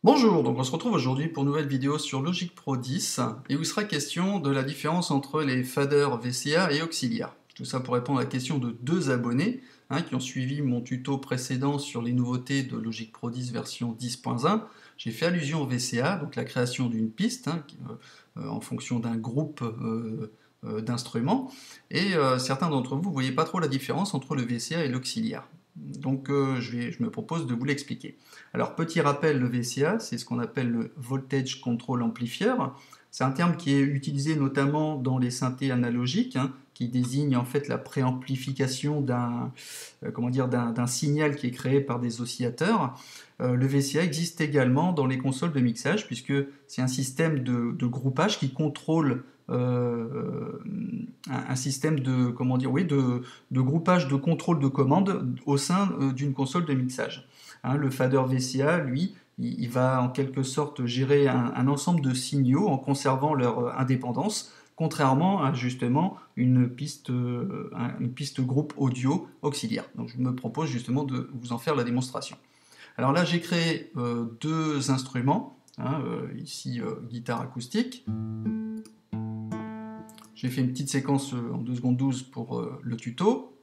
Bonjour, donc on se retrouve aujourd'hui pour une nouvelle vidéo sur Logic Pro 10 et où il sera question de la différence entre les faders VCA et auxiliaires. Tout ça pour répondre à la question de deux abonnés qui ont suivi mon tuto précédent sur les nouveautés de Logic Pro 10 version 10.1. J'ai fait allusion au VCA, donc la création d'une piste en fonction d'un groupe d'instruments, et certains d'entre vous ne voyez pas trop la différence entre le VCA et l'auxiliaire. Donc je me propose de vous l'expliquer. Alors petit rappel, le VCA, c'est ce qu'on appelle le Voltage Control Amplifier. C'est un terme qui est utilisé notamment dans les synthés analogiques, qui désigne en fait la préamplification d'un signal qui est créé par des oscillateurs. Le VCA existe également dans les consoles de mixage, puisque c'est un système de groupage qui contrôle un système de groupage de contrôle de commande au sein d'une console de mixage. Le fader VCA, lui, il va en quelque sorte gérer un ensemble de signaux en conservant leur indépendance, contrairement à justement une piste groupe audio auxiliaire. Donc je me propose justement de vous en faire la démonstration. Alors là, j'ai créé deux instruments, ici guitare acoustique. J'ai fait une petite séquence en 2 secondes 12 pour le tuto.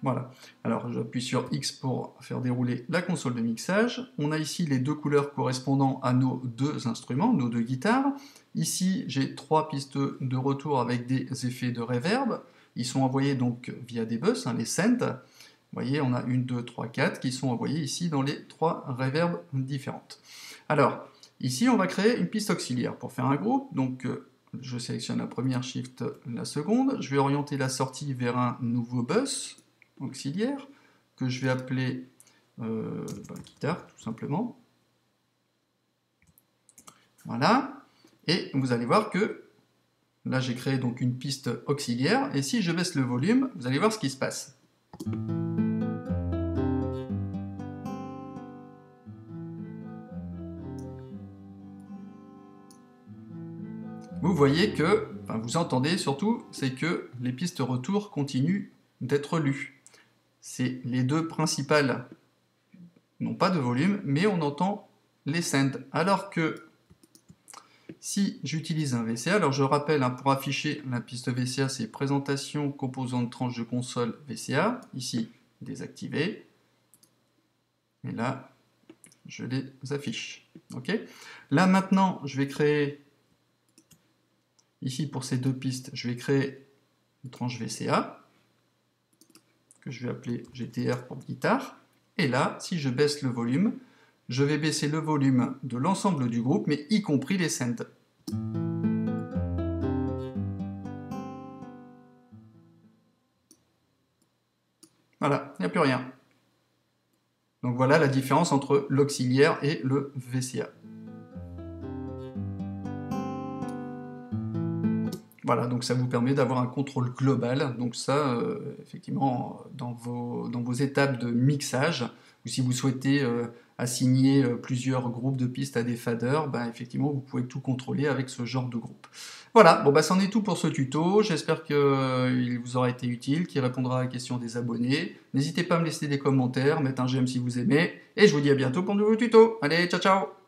Voilà, alors j'appuie sur X pour faire dérouler la console de mixage. On a ici les deux couleurs correspondant à nos deux instruments, nos deux guitares. Ici, j'ai 3 pistes de retour avec des effets de reverb. Ils sont envoyés donc via des bus, les sends. Vous voyez, on a 1, 2, 3, 4 qui sont envoyés ici dans les 3 reverbs différentes. Alors, ici, on va créer une piste auxiliaire pour faire un groupe. Donc, je sélectionne la première, Shift la seconde. Je vais orienter la sortie vers un nouveau bus auxiliaire que je vais appeler guitare, tout simplement. Voilà. Et vous allez voir que là, j'ai créé donc une piste auxiliaire. Et si je baisse le volume, vous allez voir ce qui se passe. Vous voyez que, vous entendez surtout, c'est que les pistes retour continuent d'être lues. C'est les deux principales n'ont pas de volume, mais on entend les sends. Alors que si j'utilise un VCA, alors je rappelle, pour afficher la piste VCA, c'est présentation, composante, tranche de console VCA, ici désactivé, et là je les affiche. Ok. Là maintenant, je vais créer, ici pour ces deux pistes, je vais créer une tranche VCA, que je vais appeler GTR pour guitare, et là, si je baisse le volume, je vais baisser le volume de l'ensemble du groupe, mais y compris les sends. Voilà, il n'y a plus rien. Donc voilà la différence entre l'auxiliaire et le VCA. Voilà, donc ça vous permet d'avoir un contrôle global. Donc ça, effectivement, dans vos étapes de mixage, ou si vous souhaitez assigner plusieurs groupes de pistes à des faders, effectivement, vous pouvez tout contrôler avec ce genre de groupe. Voilà, bon c'en est tout pour ce tuto. J'espère qu'il vous aura été utile, qu'il répondra à la question des abonnés. N'hésitez pas à me laisser des commentaires, mettre un j'aime si vous aimez, et je vous dis à bientôt pour de nouveaux tutos. Allez, ciao ciao!